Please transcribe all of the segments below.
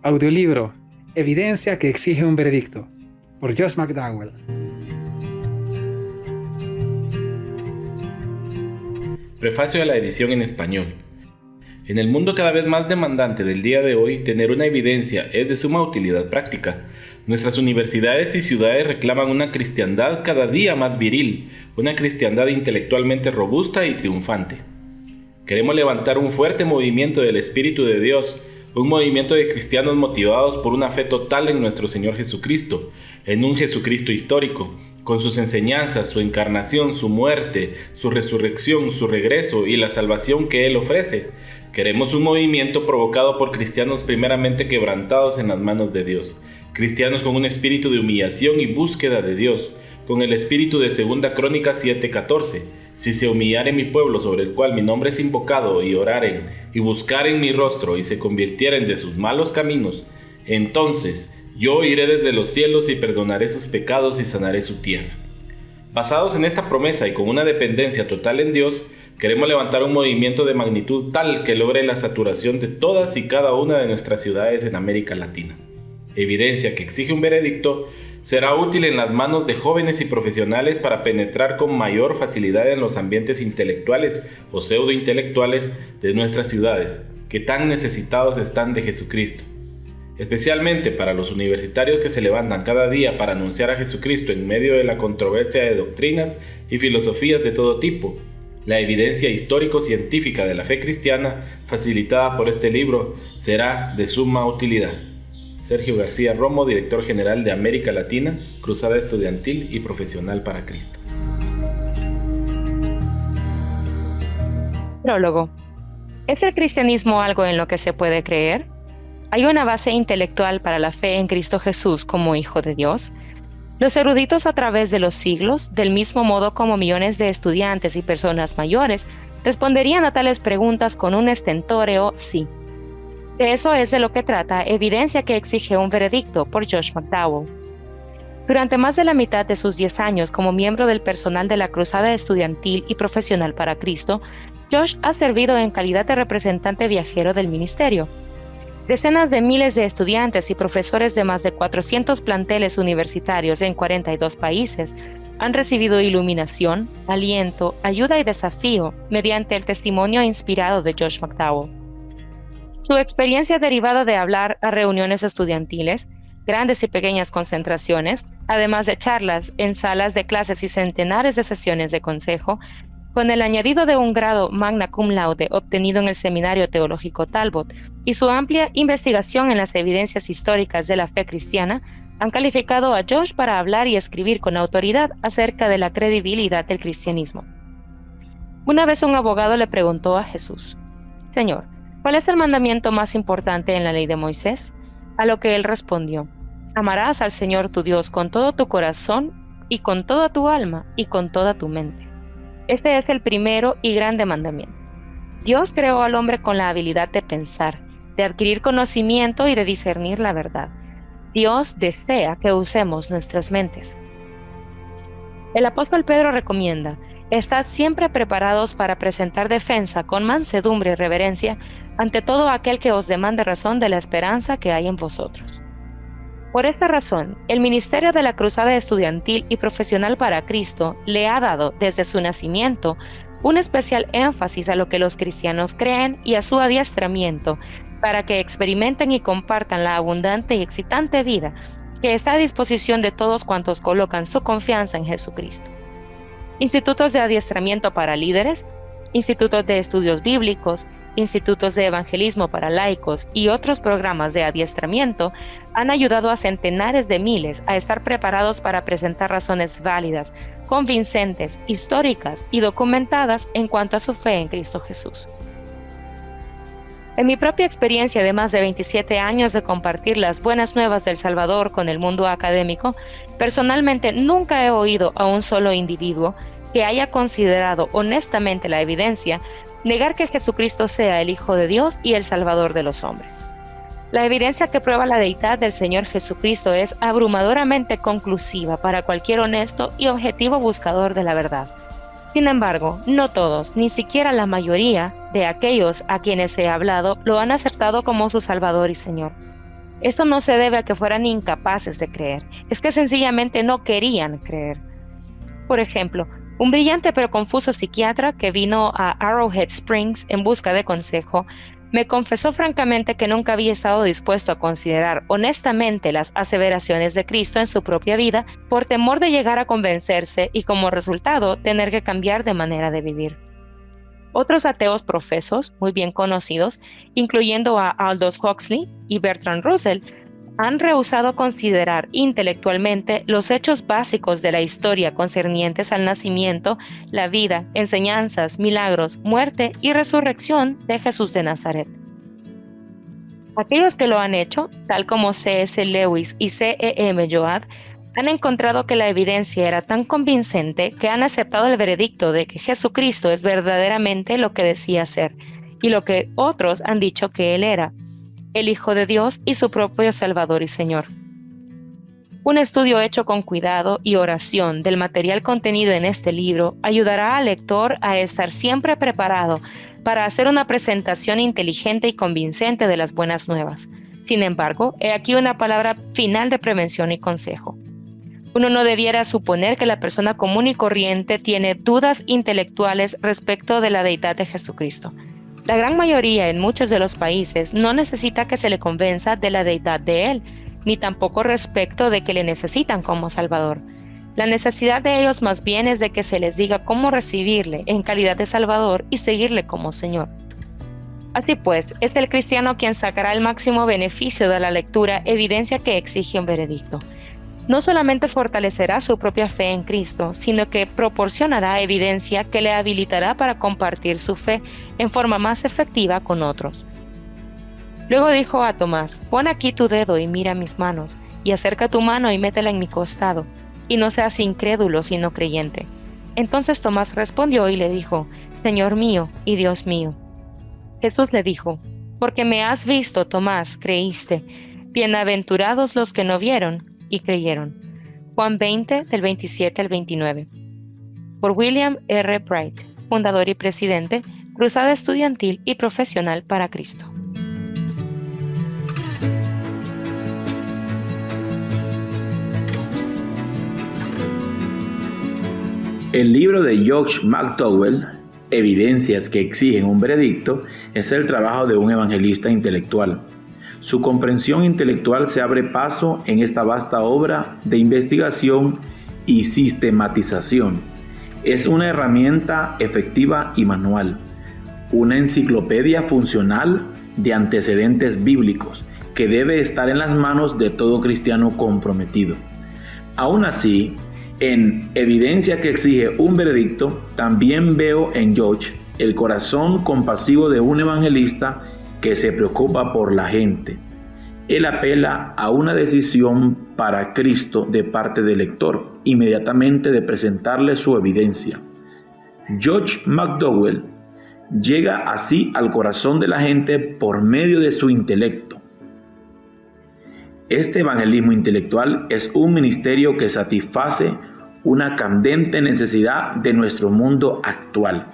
Audiolibro Evidencia que exige un veredicto, por Josh McDowell. Prefacio a la edición en español. En el mundo cada vez más demandante del día de hoy, tener una evidencia es de suma utilidad práctica. Nuestras universidades y ciudades reclaman una cristiandad cada día más viril, una cristiandad intelectualmente robusta y triunfante. Queremos levantar un fuerte movimiento del Espíritu de Dios, un movimiento de cristianos motivados por una fe total en nuestro Señor Jesucristo, en un Jesucristo histórico, con sus enseñanzas, su encarnación, su muerte, su resurrección, su regreso y la salvación que Él ofrece. Queremos un movimiento provocado por cristianos primeramente quebrantados en las manos de Dios, cristianos con un espíritu de humillación y búsqueda de Dios, con el espíritu de 2 Crónicas 7:14. Si se humillare mi pueblo sobre el cual mi nombre es invocado, y oraren, y buscaren mi rostro, y se convirtieren de sus malos caminos, entonces yo iré desde los cielos y perdonaré sus pecados y sanaré su tierra. Basados en esta promesa y con una dependencia total en Dios, queremos levantar un movimiento de magnitud tal que logre la saturación de todas y cada una de nuestras ciudades en América Latina. Evidencia que exige un veredicto será útil en las manos de jóvenes y profesionales para penetrar con mayor facilidad en los ambientes intelectuales o pseudointelectuales de nuestras ciudades, que tan necesitados están de Jesucristo. Especialmente para los universitarios que se levantan cada día para anunciar a Jesucristo en medio de la controversia de doctrinas y filosofías de todo tipo. La evidencia histórico-científica de la fe cristiana, facilitada por este libro, será de suma utilidad. Sergio García Romo, Director General de América Latina, Cruzada Estudiantil y Profesional para Cristo. Prólogo. ¿Es el cristianismo algo en lo que se puede creer? ¿Hay una base intelectual para la fe en Cristo Jesús como Hijo de Dios? Los eruditos a través de los siglos, del mismo modo como millones de estudiantes y personas mayores, responderían a tales preguntas con un estentóreo sí. De eso es de lo que trata Evidencia que exige un veredicto, por Josh McDowell. Durante más de la mitad de sus 10 años como miembro del personal de la Cruzada Estudiantil y Profesional para Cristo, Josh ha servido en calidad de representante viajero del ministerio. Decenas de miles de estudiantes y profesores de más de 400 planteles universitarios en 42 países han recibido iluminación, aliento, ayuda y desafío mediante el testimonio inspirado de Josh McDowell. Su experiencia derivada de hablar a reuniones estudiantiles, grandes y pequeñas concentraciones, además de charlas en salas de clases y centenares de sesiones de consejo, con el añadido de un grado magna cum laude obtenido en el Seminario Teológico Talbot y su amplia investigación en las evidencias históricas de la fe cristiana, han calificado a Josh para hablar y escribir con autoridad acerca de la credibilidad del cristianismo. Una vez un abogado le preguntó a Jesús: «Señor, ¿cuál es el mandamiento más importante en la ley de Moisés?», a lo que él respondió: «Amarás al Señor tu Dios con todo tu corazón y con toda tu alma y con toda tu mente. Este es el primero y grande mandamiento. Dios creó al hombre con la habilidad de pensar, de adquirir conocimiento y de discernir la verdad. Dios desea que usemos nuestras mentes». El apóstol Pedro recomienda: «Estad siempre preparados para presentar defensa con mansedumbre y reverencia ante todo aquel que os demande razón de la esperanza que hay en vosotros». Por esta razón, el Ministerio de la Cruzada Estudiantil y Profesional para Cristo le ha dado, desde su nacimiento, un especial énfasis a lo que los cristianos creen y a su adiestramiento, para que experimenten y compartan la abundante y excitante vida que está a disposición de todos cuantos colocan su confianza en Jesucristo. Institutos de adiestramiento para líderes, institutos de estudios bíblicos, institutos de evangelismo para laicos y otros programas de adiestramiento han ayudado a centenares de miles a estar preparados para presentar razones válidas, convincentes, históricas y documentadas en cuanto a su fe en Cristo Jesús. En mi propia experiencia de más de 27 años de compartir las buenas nuevas del Salvador con el mundo académico, personalmente nunca he oído a un solo individuo que haya considerado honestamente la evidencia negar que Jesucristo sea el Hijo de Dios y el Salvador de los hombres. La evidencia que prueba la deidad del Señor Jesucristo es abrumadoramente conclusiva para cualquier honesto y objetivo buscador de la verdad. Sin embargo, no todos, ni siquiera la mayoría de aquellos a quienes he hablado, lo han aceptado como su Salvador y Señor. Esto no se debe a que fueran incapaces de creer, es que sencillamente no querían creer. Por ejemplo, un brillante pero confuso psiquiatra que vino a Arrowhead Springs en busca de consejo, me confesó francamente que nunca había estado dispuesto a considerar honestamente las aseveraciones de Cristo en su propia vida por temor de llegar a convencerse y como resultado tener que cambiar de manera de vivir. Otros ateos profesos, muy bien conocidos, incluyendo a Aldous Huxley y Bertrand Russell, han rehusado considerar intelectualmente los hechos básicos de la historia concernientes al nacimiento, la vida, enseñanzas, milagros, muerte y resurrección de Jesús de Nazaret. Aquellos que lo han hecho, tal como C.S. Lewis y C.E.M. Joad, han encontrado que la evidencia era tan convincente que han aceptado el veredicto de que Jesucristo es verdaderamente lo que decía ser y lo que otros han dicho que Él era, el Hijo de Dios y su propio Salvador y Señor. Un estudio hecho con cuidado y oración del material contenido en este libro ayudará al lector a estar siempre preparado para hacer una presentación inteligente y convincente de las buenas nuevas. Sin embargo, he aquí una palabra final de prevención y consejo. Uno no debiera suponer que la persona común y corriente tiene dudas intelectuales respecto de la deidad de Jesucristo. La gran mayoría en muchos de los países no necesita que se le convenza de la deidad de Él, ni tampoco respecto de que le necesitan como Salvador. La necesidad de ellos más bien es de que se les diga cómo recibirle en calidad de Salvador y seguirle como Señor. Así pues, es el cristiano quien sacará el máximo beneficio de la lectura, evidencia que exige un veredicto. No solamente fortalecerá su propia fe en Cristo, sino que proporcionará evidencia que le habilitará para compartir su fe en forma más efectiva con otros. Luego dijo a Tomás: «Pon aquí tu dedo y mira mis manos, y acerca tu mano y métela en mi costado, y no seas incrédulo sino creyente». Entonces Tomás respondió y le dijo: «Señor mío y Dios mío». Jesús le dijo: «Porque me has visto, Tomás, creíste. Bienaventurados los que no vieron y creyeron». Juan 20, del 27 al 29. Por William R. Bright, fundador y presidente, Cruzada Estudiantil y Profesional para Cristo. El libro de George McDowell, Evidencias que exigen un veredicto, es el trabajo de un evangelista intelectual. Su comprensión intelectual se abre paso en esta vasta obra de investigación y sistematización. Es una herramienta efectiva y manual, una enciclopedia funcional de antecedentes bíblicos que debe estar en las manos de todo cristiano comprometido. Aún así, en Evidencia que exige un veredicto, también veo en George el corazón compasivo de un evangelista que se preocupa por la gente. Él apela a una decisión para Cristo de parte del lector, inmediatamente de presentarle su evidencia. George McDowell llega así al corazón de la gente por medio de su intelecto. Este evangelismo intelectual es un ministerio que satisface una candente necesidad de nuestro mundo actual.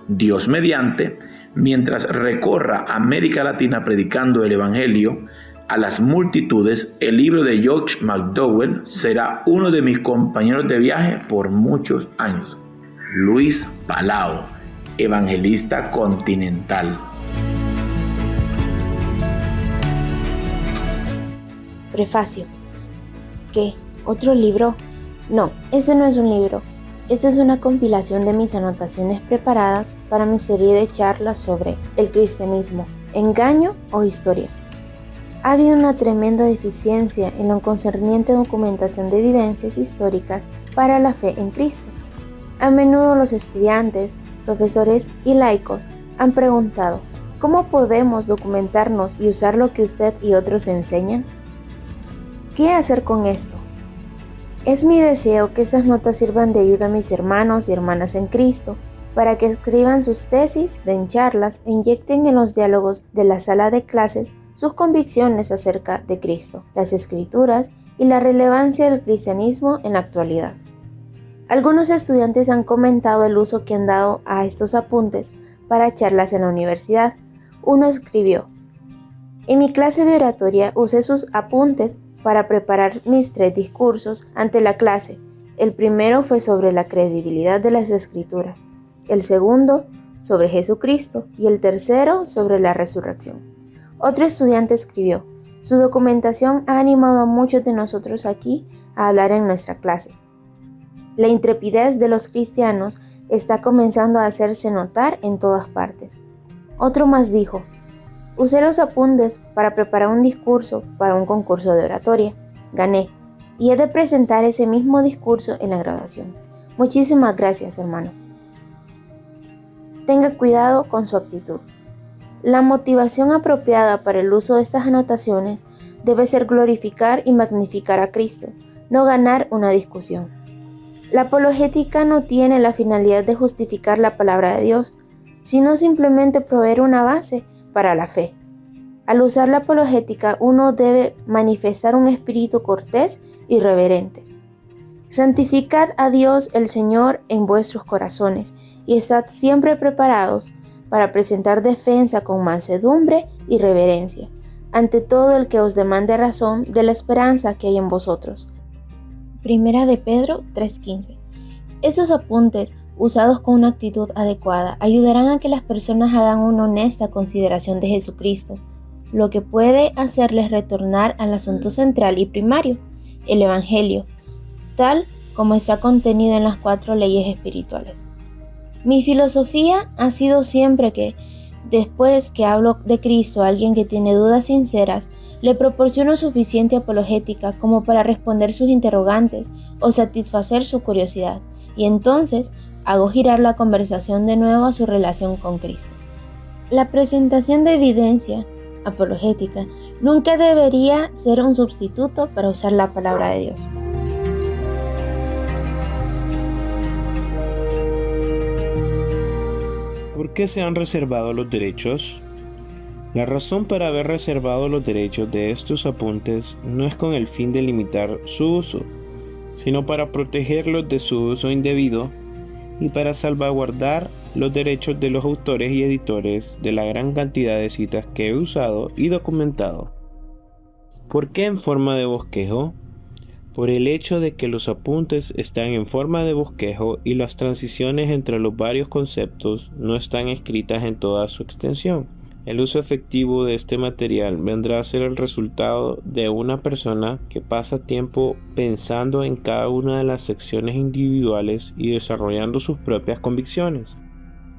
Dios mediante, mientras recorra América Latina predicando el Evangelio a las multitudes, el libro de George McDowell será uno de mis compañeros de viaje por muchos años. Luis Palau, evangelista continental. Prefacio. ¿Qué? ¿Otro libro? No, ese no es un libro. Esta es una compilación de mis anotaciones preparadas para mi serie de charlas sobre el cristianismo, engaño o historia. Ha habido una tremenda deficiencia en lo concerniente a documentación de evidencias históricas para la fe en Cristo. A menudo los estudiantes, profesores y laicos han preguntado: ¿cómo podemos documentarnos y usar lo que usted y otros enseñan? ¿Qué hacer con esto? Es mi deseo que estas notas sirvan de ayuda a mis hermanos y hermanas en Cristo para que escriban sus tesis, den charlas e inyecten en los diálogos de la sala de clases sus convicciones acerca de Cristo, las Escrituras y la relevancia del cristianismo en la actualidad. Algunos estudiantes han comentado el uso que han dado a estos apuntes para charlas en la universidad. Uno escribió: En mi clase de oratoria usé sus apuntes para preparar mis 3 discursos ante la clase. El primero fue sobre la credibilidad de las Escrituras, el segundo sobre Jesucristo y el tercero sobre la resurrección. Otro estudiante escribió: su documentación ha animado a muchos de nosotros aquí a hablar en nuestra clase. La intrepidez de los cristianos está comenzando a hacerse notar en todas partes. Otro más dijo: usé los apuntes para preparar un discurso para un concurso de oratoria. Gané y he de presentar ese mismo discurso en la graduación. Muchísimas gracias, hermano. Tenga cuidado con su actitud. La motivación apropiada para el uso de estas anotaciones debe ser glorificar y magnificar a Cristo, no ganar una discusión. La apologética no tiene la finalidad de justificar la palabra de Dios, sino simplemente proveer una base para la fe. Al usar la apologética, uno debe manifestar un espíritu cortés y reverente. Santificad a Dios el Señor en vuestros corazones y estad siempre preparados para presentar defensa con mansedumbre y reverencia ante todo el que os demande razón de la esperanza que hay en vosotros. Primera de Pedro 3:15. Estos apuntes, usados con una actitud adecuada, ayudarán a que las personas hagan una honesta consideración de Jesucristo, lo que puede hacerles retornar al asunto central y primario, el Evangelio, tal como está contenido en las 4 leyes espirituales. Mi filosofía ha sido siempre que, después que hablo de Cristo a alguien que tiene dudas sinceras, le proporciono suficiente apologética como para responder sus interrogantes o satisfacer su curiosidad, y entonces hago girar la conversación de nuevo a su relación con Cristo. La presentación de evidencia apologética nunca debería ser un sustituto para usar la palabra de Dios. ¿Por qué se han reservado los derechos? La razón para haber reservado los derechos de estos apuntes no es con el fin de limitar su uso, sino para protegerlos de su uso indebido y para salvaguardar los derechos de los autores y editores de la gran cantidad de citas que he usado y documentado. ¿Por qué en forma de bosquejo? Por el hecho de que los apuntes están en forma de bosquejo y las transiciones entre los varios conceptos no están escritas en toda su extensión. El uso efectivo de este material vendrá a ser el resultado de una persona que pasa tiempo pensando en cada una de las secciones individuales y desarrollando sus propias convicciones.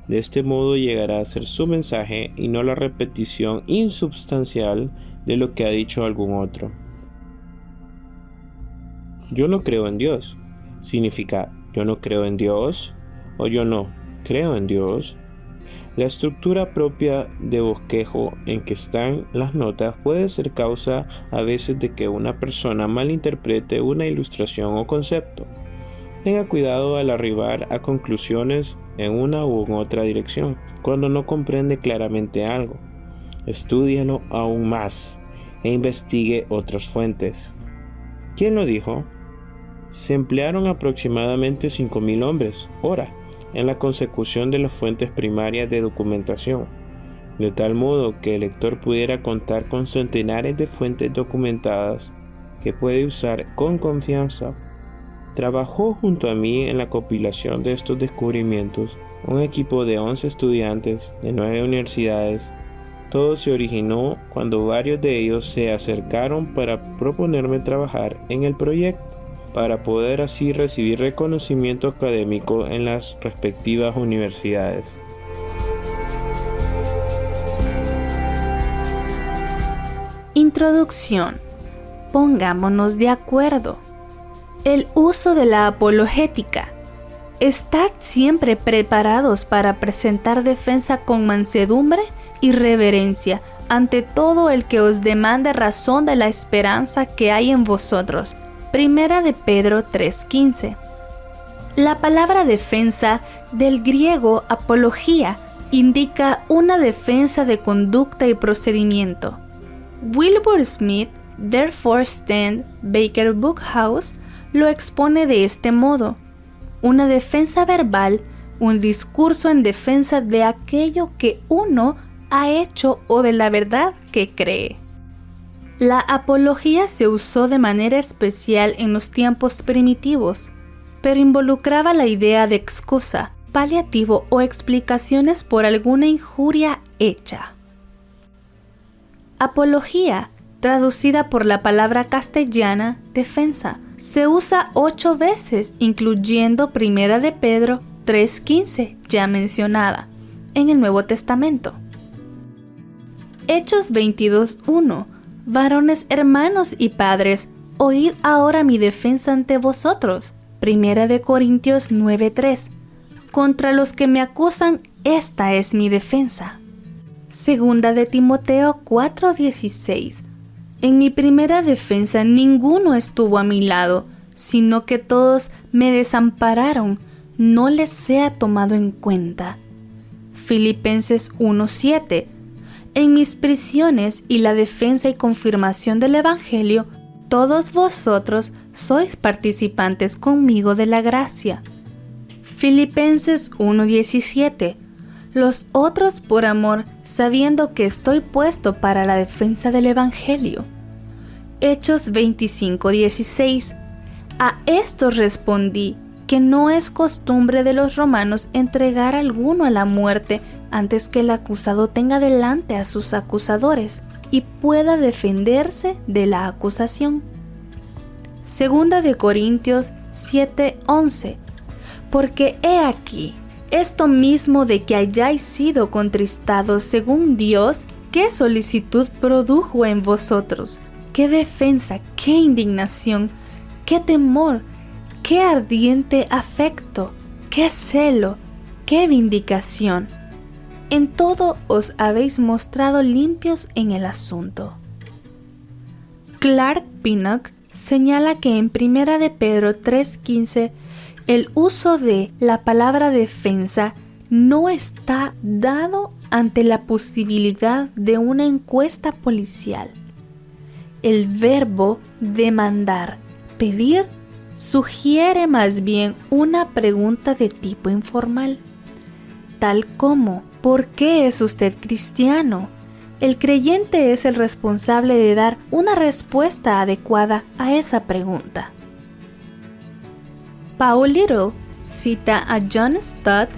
De este modo llegará a ser su mensaje y no la repetición insubstancial de lo que ha dicho algún otro. Yo no creo en Dios. Significa yo no creo en Dios o yo no creo en Dios. La estructura propia de bosquejo en que están las notas puede ser causa a veces de que una persona malinterprete una ilustración o concepto. Tenga cuidado al arribar a conclusiones en una u otra dirección cuando no comprende claramente algo. Estúdielo aún más e investigue otras fuentes. ¿Quién lo dijo? Se emplearon aproximadamente 5.000 hombres, hora, en la consecución de las fuentes primarias de documentación, de tal modo que el lector pudiera contar con centenares de fuentes documentadas que puede usar con confianza. Trabajó junto a mí en la compilación de estos descubrimientos un equipo de 11 estudiantes de 9 universidades. Todo se originó cuando varios de ellos se acercaron para proponerme trabajar en el proyecto, para poder así recibir reconocimiento académico en las respectivas universidades. Introducción. Pongámonos de acuerdo. El uso de la apologética. Estad siempre preparados para presentar defensa con mansedumbre y reverencia ante todo el que os demande razón de la esperanza que hay en vosotros. Primera de Pedro 3:15. La palabra defensa, del griego apología, indica una defensa de conducta y procedimiento. Wilbur Smith, Therefore Stand, Baker Bookhouse, lo expone de este modo: una defensa verbal, un discurso en defensa de aquello que uno ha hecho o de la verdad que cree. La apología se usó de manera especial en los tiempos primitivos, pero involucraba la idea de excusa, paliativo o explicaciones por alguna injuria hecha. Apología, traducida por la palabra castellana defensa, se usa 8 veces, incluyendo 1 de Pedro 3:15, ya mencionada, en el Nuevo Testamento. Hechos 22:1. Varones hermanos y padres, oíd ahora mi defensa ante vosotros. 1 de Corintios 9:3. Contra los que me acusan, esta es mi defensa. 2 de Timoteo 4:16. En mi primera defensa ninguno estuvo a mi lado, sino que todos me desampararon, no les sea tomado en cuenta. Filipenses 1:7. En mis prisiones y la defensa y confirmación del Evangelio, todos vosotros sois participantes conmigo de la gracia. Filipenses 1:17. Los otros por amor, sabiendo que estoy puesto para la defensa del Evangelio. Hechos 25:16. A esto respondí, que no es costumbre de los romanos entregar a alguno a la muerte antes que el acusado tenga delante a sus acusadores y pueda defenderse de la acusación. 2 de Corintios 7:11. Porque he aquí, esto mismo de que hayáis sido contristados según Dios, ¿qué solicitud produjo en vosotros? ¿Qué defensa, qué indignación, qué temor, qué ardiente afecto, qué celo, qué vindicación? En todo os habéis mostrado limpios en el asunto. Clark Pinnock señala que en 1 de Pedro 3:15 el uso de la palabra defensa no está dado ante la posibilidad de una encuesta policial. El verbo demandar, pedir, sugiere más bien una pregunta de tipo informal, tal como ¿por qué es usted cristiano? El creyente es el responsable de dar una respuesta adecuada a esa pregunta. Paul Little cita a John Stott,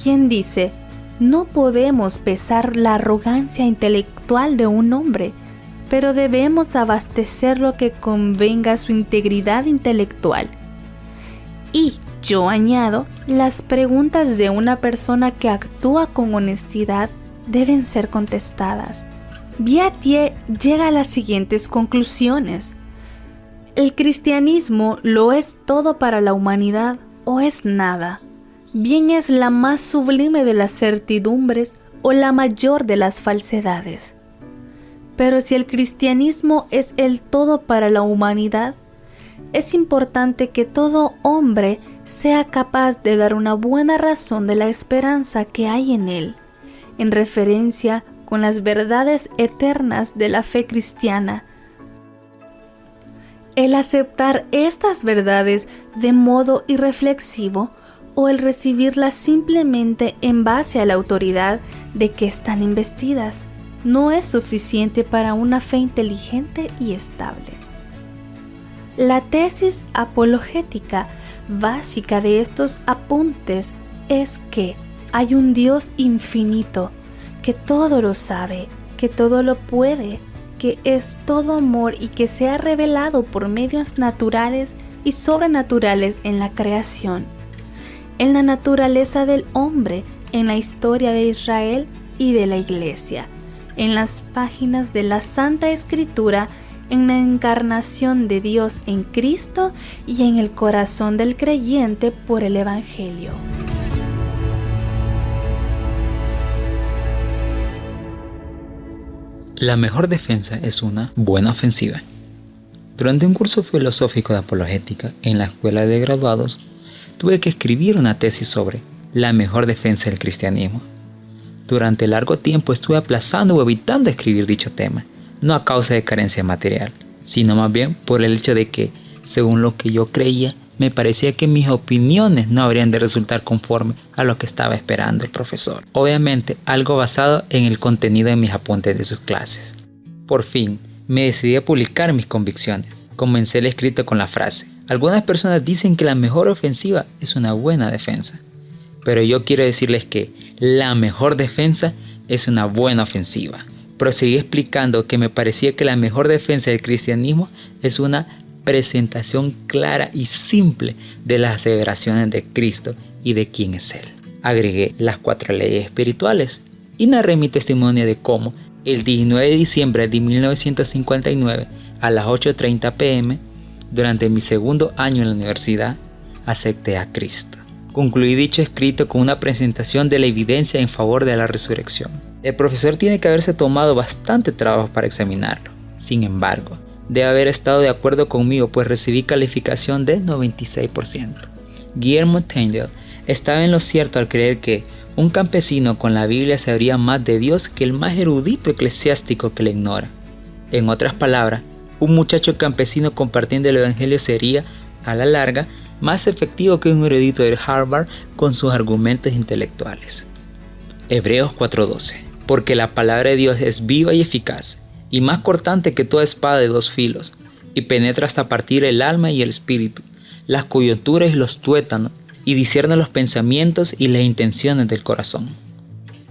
quien dice: no podemos pesar la arrogancia intelectual de un hombre, pero debemos abastecer lo que convenga a su integridad intelectual. Y yo añado, las preguntas de una persona que actúa con honestidad deben ser contestadas. Viatier llega a las siguientes conclusiones. ¿El cristianismo lo es todo para la humanidad o es nada? Bien es la más sublime de las certidumbres o la mayor de las falsedades. Pero si el cristianismo es el todo para la humanidad, es importante que todo hombre sea capaz de dar una buena razón de la esperanza que hay en él, en referencia con las verdades eternas de la fe cristiana. El aceptar estas verdades de modo irreflexivo o el recibirlas simplemente en base a la autoridad de que están investidas no es suficiente para una fe inteligente y estable. La tesis apologética básica de estos apuntes es que hay un Dios infinito, que todo lo sabe, que todo lo puede, que es todo amor y que se ha revelado por medios naturales y sobrenaturales en la creación, en la naturaleza del hombre, en la historia de Israel y de la Iglesia, en las páginas de la Santa Escritura, en la encarnación de Dios en Cristo y en el corazón del creyente por el Evangelio. La mejor defensa es una buena ofensiva. Durante un curso filosófico de apologética en la escuela de graduados, tuve que escribir una tesis sobre la mejor defensa del cristianismo. Durante largo tiempo estuve aplazando o evitando escribir dicho tema, no a causa de carencia material, sino más bien por el hecho de que, según lo que yo creía, me parecía que mis opiniones no habrían de resultar conforme a lo que estaba esperando el profesor. Obviamente, algo basado en el contenido de mis apuntes de sus clases. Por fin, me decidí a publicar mis convicciones. Comencé el escrito con la frase: algunas personas dicen que la mejor ofensiva es una buena defensa. Pero yo quiero decirles que la mejor defensa es una buena ofensiva. Proseguí explicando que me parecía que la mejor defensa del cristianismo es una presentación clara y simple de las aseveraciones de Cristo y de quién es Él. Agregué las 4 leyes espirituales y narré mi testimonio de cómo el 19 de diciembre de 1959 a las 8:30 p.m., durante mi segundo año en la universidad, acepté a Cristo. Concluí dicho escrito con una presentación de la evidencia en favor de la resurrección. El profesor tiene que haberse tomado bastante trabajo para examinarlo. Sin embargo, debe haber estado de acuerdo conmigo, pues recibí calificación de 96%. Guillermo Tyndale estaba en lo cierto al creer que un campesino con la Biblia sabría más de Dios que el más erudito eclesiástico que le ignora. En otras palabras, un muchacho campesino compartiendo el Evangelio sería, a la larga, más efectivo que un erudito de Harvard con sus argumentos intelectuales. Hebreos 4:12. Porque la palabra de Dios es viva y eficaz, y más cortante que toda espada de 2 filos, y penetra hasta partir el alma y el espíritu, las coyunturas y los tuétanos, y discierne los pensamientos y las intenciones del corazón.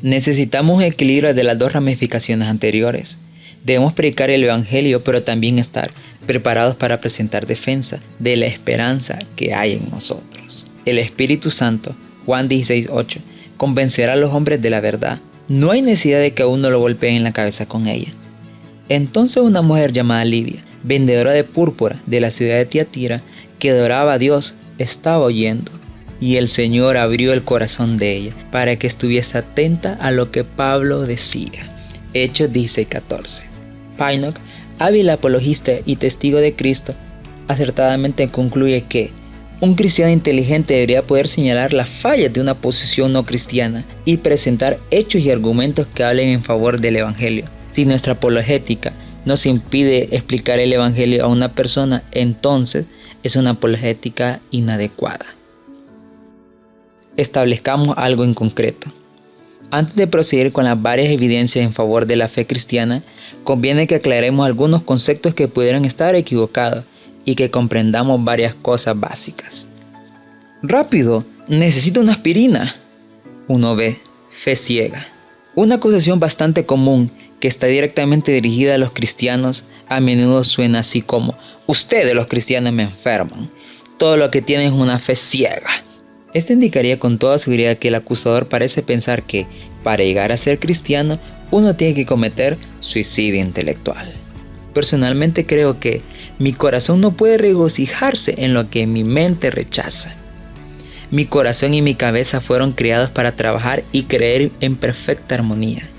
Necesitamos un equilibrio de las 2 ramificaciones anteriores. Debemos predicar el Evangelio, pero también estar preparados para presentar defensa de la esperanza que hay en nosotros. El Espíritu Santo, Juan 16:8, convencerá a los hombres de la verdad. No hay necesidad de que a uno lo golpeen en la cabeza con ella. Entonces una mujer llamada Lidia, vendedora de púrpura de la ciudad de Tiatira, que adoraba a Dios, estaba oyendo. Y el Señor abrió el corazón de ella para que estuviese atenta a lo que Pablo decía. Hechos 16:14. Pinnock, hábil apologista y testigo de Cristo, acertadamente concluye que un cristiano inteligente debería poder señalar las fallas de una posición no cristiana y presentar hechos y argumentos que hablen en favor del Evangelio. Si nuestra apologética nos impide explicar el Evangelio a una persona, entonces es una apologética inadecuada. Establezcamos algo en concreto. Antes de proseguir con las varias evidencias en favor de la fe cristiana, conviene que aclaremos algunos conceptos que pudieran estar equivocados y que comprendamos varias cosas básicas. ¡Rápido! ¡Necesito una aspirina! 1b. Fe ciega. Una acusación bastante común que está directamente dirigida a los cristianos a menudo suena así como: ustedes los cristianos me enferman. Todo lo que tienen es una fe ciega. Esto indicaría con toda seguridad que el acusador parece pensar que, para llegar a ser cristiano, uno tiene que cometer suicidio intelectual. Personalmente creo que mi corazón no puede regocijarse en lo que mi mente rechaza. Mi corazón y mi cabeza fueron creados para trabajar y creer en perfecta armonía.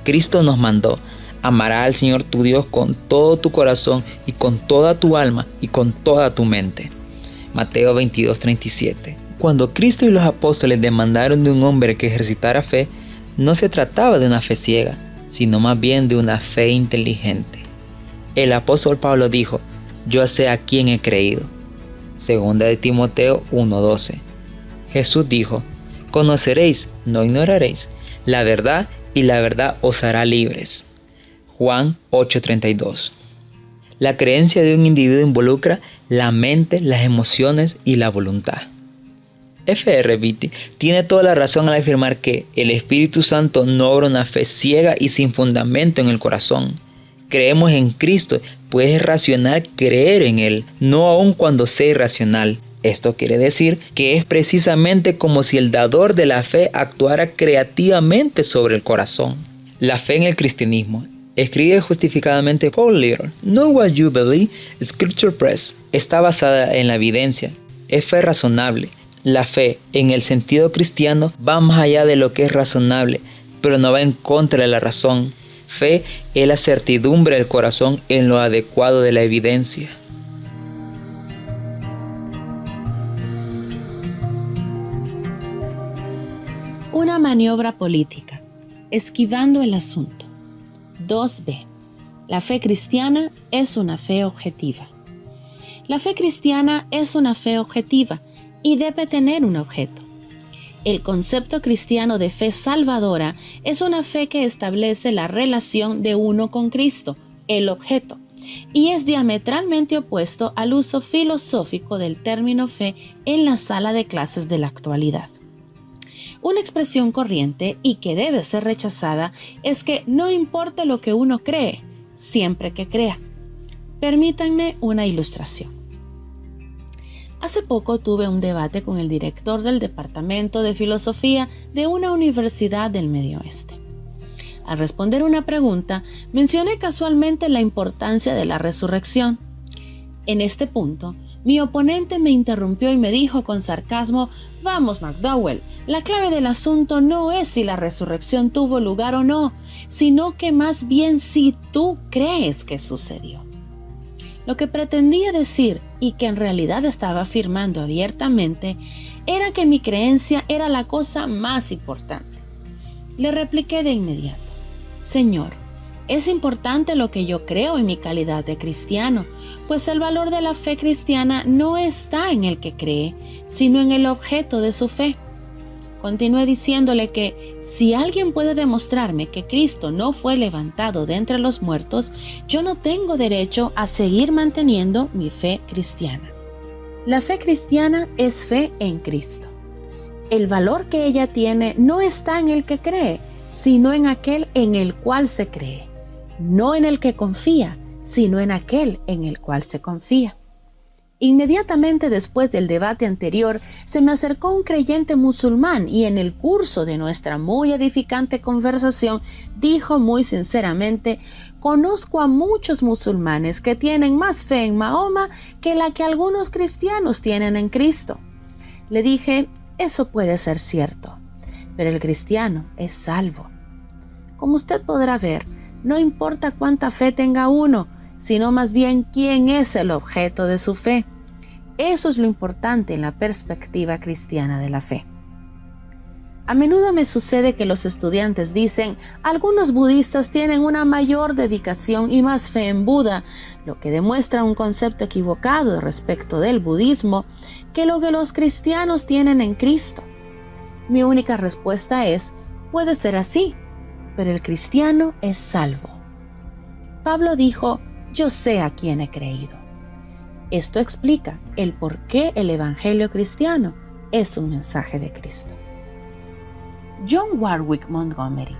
Cristo nos mandó: amarás al Señor tu Dios con todo tu corazón y con toda tu alma y con toda tu mente. Mateo 22:37. Cuando Cristo y los apóstoles demandaron de un hombre que ejercitara fe, no se trataba de una fe ciega, sino más bien de una fe inteligente. El apóstol Pablo dijo: yo sé a quién he creído. Segunda de Timoteo 1:12. Jesús dijo: conoceréis, no ignoraréis, la verdad y la verdad os hará libres. Juan 8:32. La creencia de un individuo involucra la mente, las emociones y la voluntad. F.R. Beatty tiene toda la razón al afirmar que el Espíritu Santo no obra una fe ciega y sin fundamento en el corazón. Creemos en Cristo, pues es racional creer en Él, no aun cuando sea irracional. Esto quiere decir que es precisamente como si el dador de la fe actuara creativamente sobre el corazón. La fe en el cristianismo. Escribe justificadamente Paul Little. Know what you believe, Scripture Press. Está basada en la evidencia. Es fe razonable. La fe, en el sentido cristiano, va más allá de lo que es razonable, pero no va en contra de la razón. Fe es la certidumbre del corazón en lo adecuado de la evidencia. Una maniobra política, esquivando el asunto. 2b. La fe cristiana es una fe objetiva. La fe cristiana es una fe objetiva y debe tener un objeto. El concepto cristiano de fe salvadora es una fe que establece la relación de uno con Cristo, el objeto, y es diametralmente opuesto al uso filosófico del término fe en la sala de clases de la actualidad. Una expresión corriente y que debe ser rechazada es que no importa lo que uno cree, siempre que crea. Permítanme una ilustración. Hace poco tuve un debate con el director del Departamento de Filosofía de una universidad del Medio Oeste. Al responder una pregunta, mencioné casualmente la importancia de la resurrección. En este punto, mi oponente me interrumpió y me dijo con sarcasmo: «Vamos, McDowell, la clave del asunto no es si la resurrección tuvo lugar o no, sino que más bien si tú crees que sucedió». Lo que pretendía decir, y que en realidad estaba afirmando abiertamente, era que mi creencia era la cosa más importante. Le repliqué de inmediato: «Señor, es importante lo que yo creo en mi calidad de cristiano, pues el valor de la fe cristiana no está en el que cree, sino en el objeto de su fe». Continué diciéndole que si alguien puede demostrarme que Cristo no fue levantado de entre los muertos, yo no tengo derecho a seguir manteniendo mi fe cristiana. La fe cristiana es fe en Cristo. El valor que ella tiene no está en el que cree, sino en aquel en el cual se cree. No en el que confía, sino en aquel en el cual se confía. Inmediatamente después del debate anterior, se me acercó un creyente musulmán y en el curso de nuestra muy edificante conversación dijo muy sinceramente: «Conozco a muchos musulmanes que tienen más fe en Mahoma que la que algunos cristianos tienen en Cristo». Le dije: «Eso puede ser cierto, pero el cristiano es salvo. Como usted podrá ver, no importa cuánta fe tenga uno, sino más bien quién es el objeto de su fe. Eso es lo importante en la perspectiva cristiana de la fe». A menudo me sucede que los estudiantes dicen: «Algunos budistas tienen una mayor dedicación y más fe en Buda», lo que demuestra un concepto equivocado respecto del budismo que lo que los cristianos tienen en Cristo. Mi única respuesta es: puede ser así, pero el cristiano es salvo. Pablo dijo: «Yo sé a quién he creído». Esto explica el por qué el evangelio cristiano es un mensaje de Cristo. John Warwick Montgomery,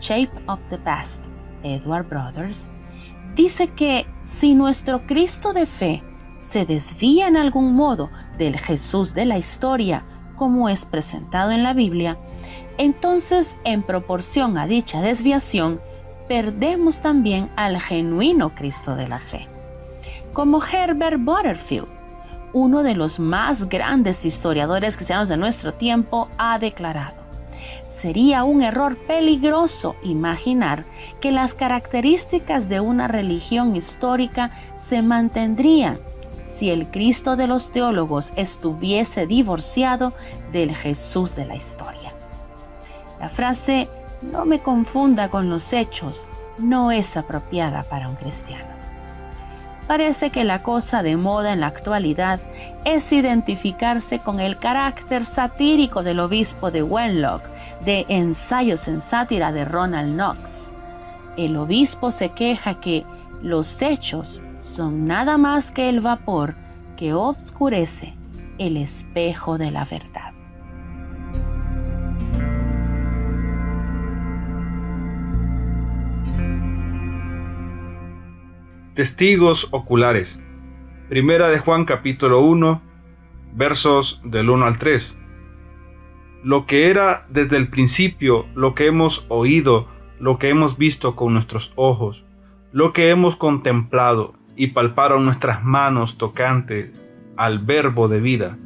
Shape of the Past, Edward Brothers, dice que si nuestro Cristo de fe se desvía en algún modo del Jesús de la historia como es presentado en la Biblia, entonces en proporción a dicha desviación, perdemos también al genuino Cristo de la fe. Como Herbert Butterfield, uno de los más grandes historiadores cristianos de nuestro tiempo, ha declarado: «Sería un error peligroso imaginar que las características de una religión histórica se mantendrían si el Cristo de los teólogos estuviese divorciado del Jesús de la historia». La frase «no me confunda con los hechos» no es apropiada para un cristiano. Parece que la cosa de moda en la actualidad es identificarse con el carácter satírico del obispo de Wenlock, de Ensayos en Sátira de Ronald Knox. El obispo se queja que los hechos son nada más que el vapor que obscurece el espejo de la verdad. Testigos oculares. Primera de Juan capítulo 1, versos del 1 al 3. Lo que era desde el principio, lo que hemos oído, lo que hemos visto con nuestros ojos, lo que hemos contemplado y palparon nuestras manos tocante al verbo de vida.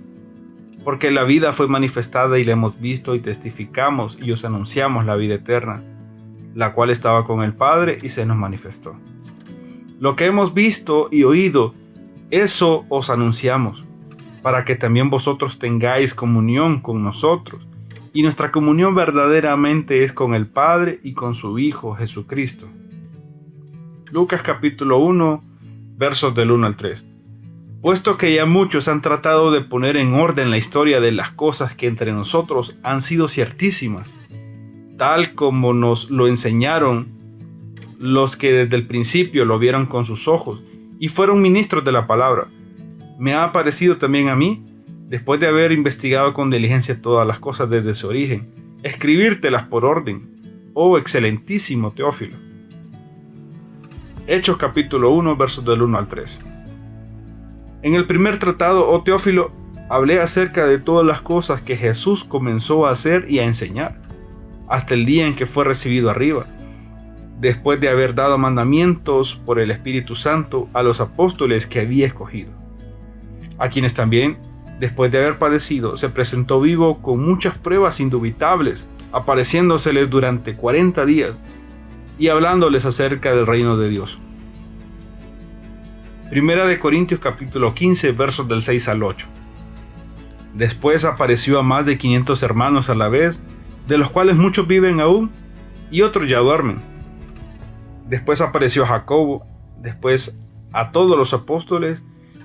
Porque la vida fue manifestada y la hemos visto y testificamos y os anunciamos la vida eterna, la cual estaba con el Padre y se nos manifestó. Lo que hemos visto y oído, eso os anunciamos, para que también vosotros tengáis comunión con nosotros. Y nuestra comunión verdaderamente es con el Padre y con su Hijo Jesucristo. Lucas capítulo 1, versos del 1 al 3. puesto que ya muchos han tratado de poner en orden la historia de las cosas que entre nosotros han sido ciertísimas, tal como nos lo enseñaron los que desde el principio lo vieron con sus ojos y fueron ministros de la palabra. Me ha parecido también a mí, después de haber investigado con diligencia todas las cosas desde su origen, escribírtelas por orden, oh excelentísimo Teófilo. Hechos capítulo 1, versos del 1 al 3. En el primer tratado, oh Teófilo, hablé acerca de todas las cosas que Jesús comenzó a hacer y a enseñar, hasta el día en que fue recibido arriba, después de haber dado mandamientos por el Espíritu Santo a los apóstoles que había escogido, a quienes también, después de haber padecido, se presentó vivo con muchas pruebas indubitables, apareciéndoseles durante 40 días y hablándoles acerca del reino de Dios. Primera de Corintios capítulo 15, versos del 6 al 8. Después apareció a más de 500 hermanos a la vez, de los cuales muchos viven aún y otros ya duermen. Después apareció a Jacobo, después a todos los apóstoles,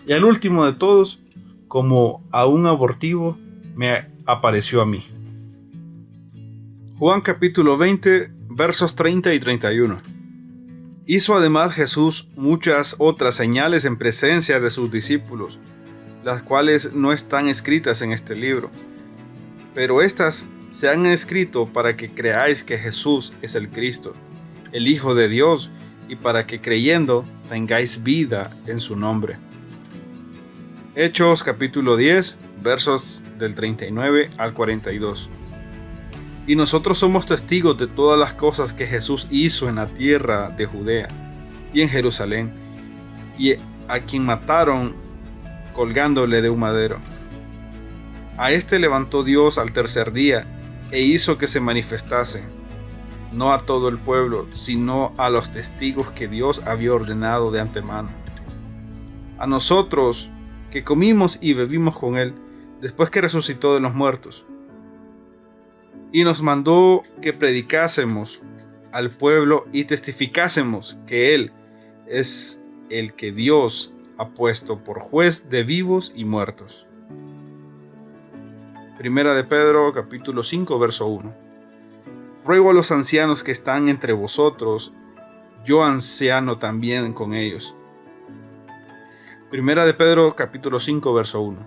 y al último de todos, como a un abortivo, me apareció a mí. Juan capítulo 20, versos 30 y 31. Hizo además Jesús muchas otras señales en presencia de sus discípulos, las cuales no están escritas en este libro, pero estas se han escrito para que creáis que Jesús es el Cristo, el Hijo de Dios, y para que creyendo tengáis vida en su nombre. Hechos capítulo 10, versos del 39 al 42. Y nosotros somos testigos de todas las cosas que Jesús hizo en la tierra de Judea y en Jerusalén, y a quien mataron colgándole de un madero. A este levantó Dios al tercer día e hizo que se manifestase, no a todo el pueblo, sino a los testigos que Dios había ordenado de antemano. A nosotros, que comimos y bebimos con él, después que resucitó de los muertos. Y nos mandó que predicásemos al pueblo y testificásemos que él es el que Dios ha puesto por juez de vivos y muertos. Primera de Pedro capítulo 5, verso 1. Ruego a los ancianos que están entre vosotros, yo anciano también con ellos. Primera de Pedro capítulo 5, verso 1.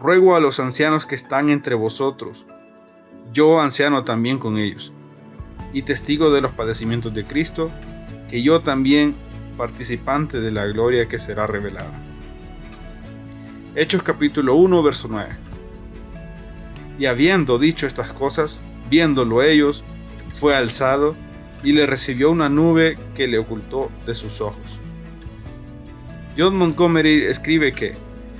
Ruego a los ancianos que están entre vosotros, yo anciano también con ellos, y testigo de los padecimientos de Cristo, que yo también participante de la gloria que será revelada. Hechos capítulo 1, verso 9. Y habiendo dicho estas cosas, viéndolo ellos, fue alzado, y le recibió una nube que le ocultó de sus ojos. John Montgomery escribe que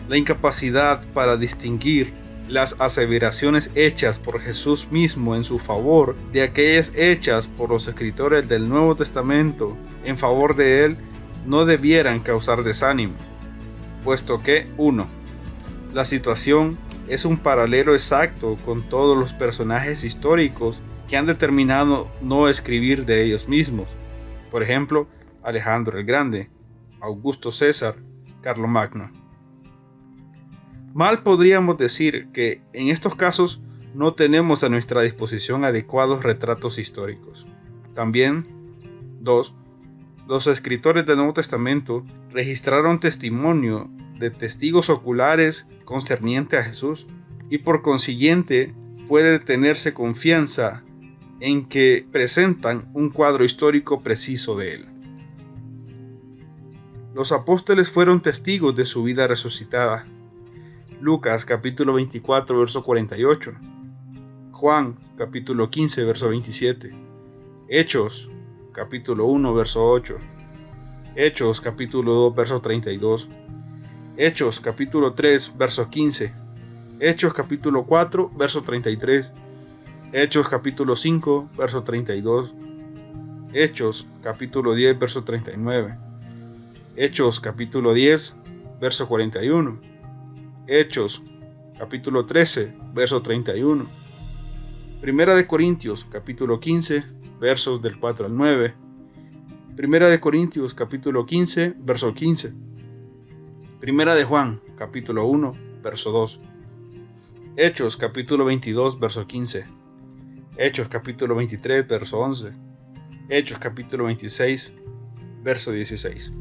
la incapacidad para distinguir las aseveraciones hechas por Jesús mismo en su favor de aquellas hechas por los escritores del Nuevo Testamento en favor de él no debieran causar desánimo, puesto que 1. La situación es un paralelo exacto con todos los personajes históricos que han determinado no escribir de ellos mismos, por ejemplo, Alejandro el Grande, Augusto César, Carlomagno. Mal podríamos decir que en estos casos no tenemos a nuestra disposición adecuados retratos históricos. También, 2. Los escritores del Nuevo Testamento registraron testimonio de testigos oculares concerniente a Jesús, y por consiguiente puede tenerse confianza en que presentan un cuadro histórico preciso de él. Los apóstoles fueron testigos de su vida resucitada. Lucas capítulo 24, verso 48. Juan capítulo 15, verso 27. Hechos capítulo 1, verso 8. Hechos capítulo 2, verso 32. Hechos capítulo 3, verso 15. Hechos capítulo 4, verso 33. Hechos capítulo 5, verso 32. Hechos capítulo 10, verso 39. Hechos capítulo 10, verso 41. Hechos capítulo 13, verso 31. Primera de Corintios capítulo 15, versos del 4 al 9. Primera de Corintios capítulo 15, verso 15. Primera de Juan, capítulo 1, verso 2. Hechos, capítulo 22, verso 15. Hechos, capítulo 23, verso 11. Hechos, capítulo 26, verso 16.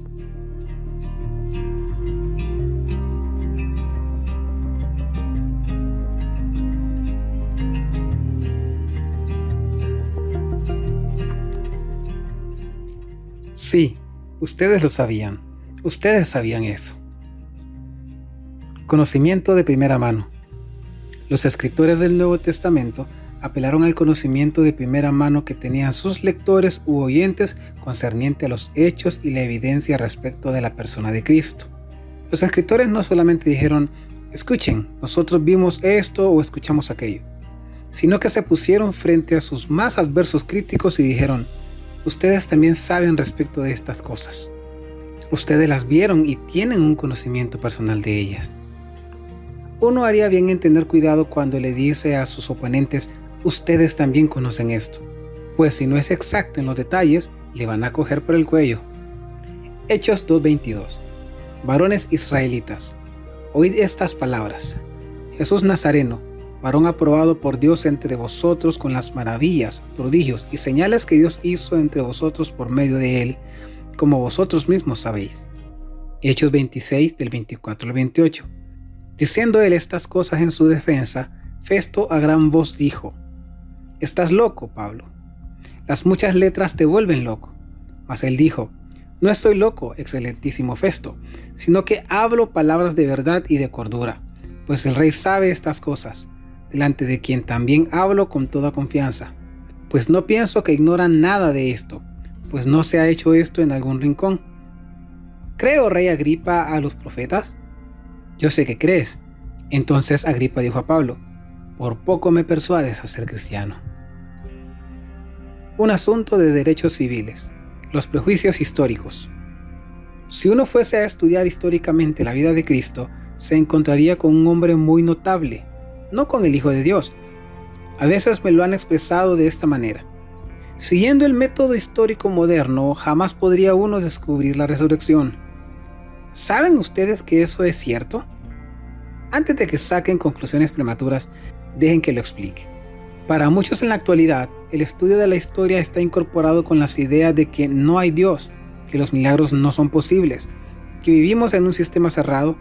Sí, ustedes lo sabían. Ustedes sabían eso. Conocimiento de primera mano. Los escritores del Nuevo Testamento apelaron al conocimiento de primera mano que tenían sus lectores u oyentes concerniente a los hechos y la evidencia respecto de la persona de Cristo. Los escritores no solamente dijeron, escuchen, nosotros vimos esto o escuchamos aquello, sino que se pusieron frente a sus más adversos críticos y dijeron, ustedes también saben respecto de estas cosas. Ustedes las vieron y tienen un conocimiento personal de ellas. Uno haría bien en tener cuidado cuando le dice a sus oponentes, ustedes también conocen esto, pues si no es exacto en los detalles, le van a coger por el cuello. Hechos 2:22. Varones israelitas, oíd estas palabras. Jesús Nazareno, varón aprobado por Dios entre vosotros con las maravillas, prodigios y señales que Dios hizo entre vosotros por medio de él, como vosotros mismos sabéis. Hechos 26 del 24 al 28. Diciendo él estas cosas en su defensa, Festo a gran voz dijo, estás loco, Pablo. Las muchas letras te vuelven loco. Mas él dijo, no estoy loco, excelentísimo Festo, sino que hablo palabras de verdad y de cordura, pues el rey sabe estas cosas, delante de quien también hablo con toda confianza. Pues no pienso que ignoran nada de esto, pues no se ha hecho esto en algún rincón. ¿Creo, rey Agripa, a los profetas? Yo sé que crees. Entonces Agripa dijo a Pablo, por poco me persuades a ser cristiano. Un asunto de derechos civiles. Los prejuicios históricos. Si uno fuese a estudiar históricamente la vida de Cristo, se encontraría con un hombre muy notable, no con el Hijo de Dios. A veces me lo han expresado de esta manera. Siguiendo el método histórico moderno, jamás podría uno descubrir la resurrección. ¿Saben ustedes que eso es cierto? Antes de que saquen conclusiones prematuras, dejen que lo explique. Para muchos en la actualidad, el estudio de la historia está incorporado con las ideas de que no hay Dios, que los milagros no son posibles, que vivimos en un sistema cerrado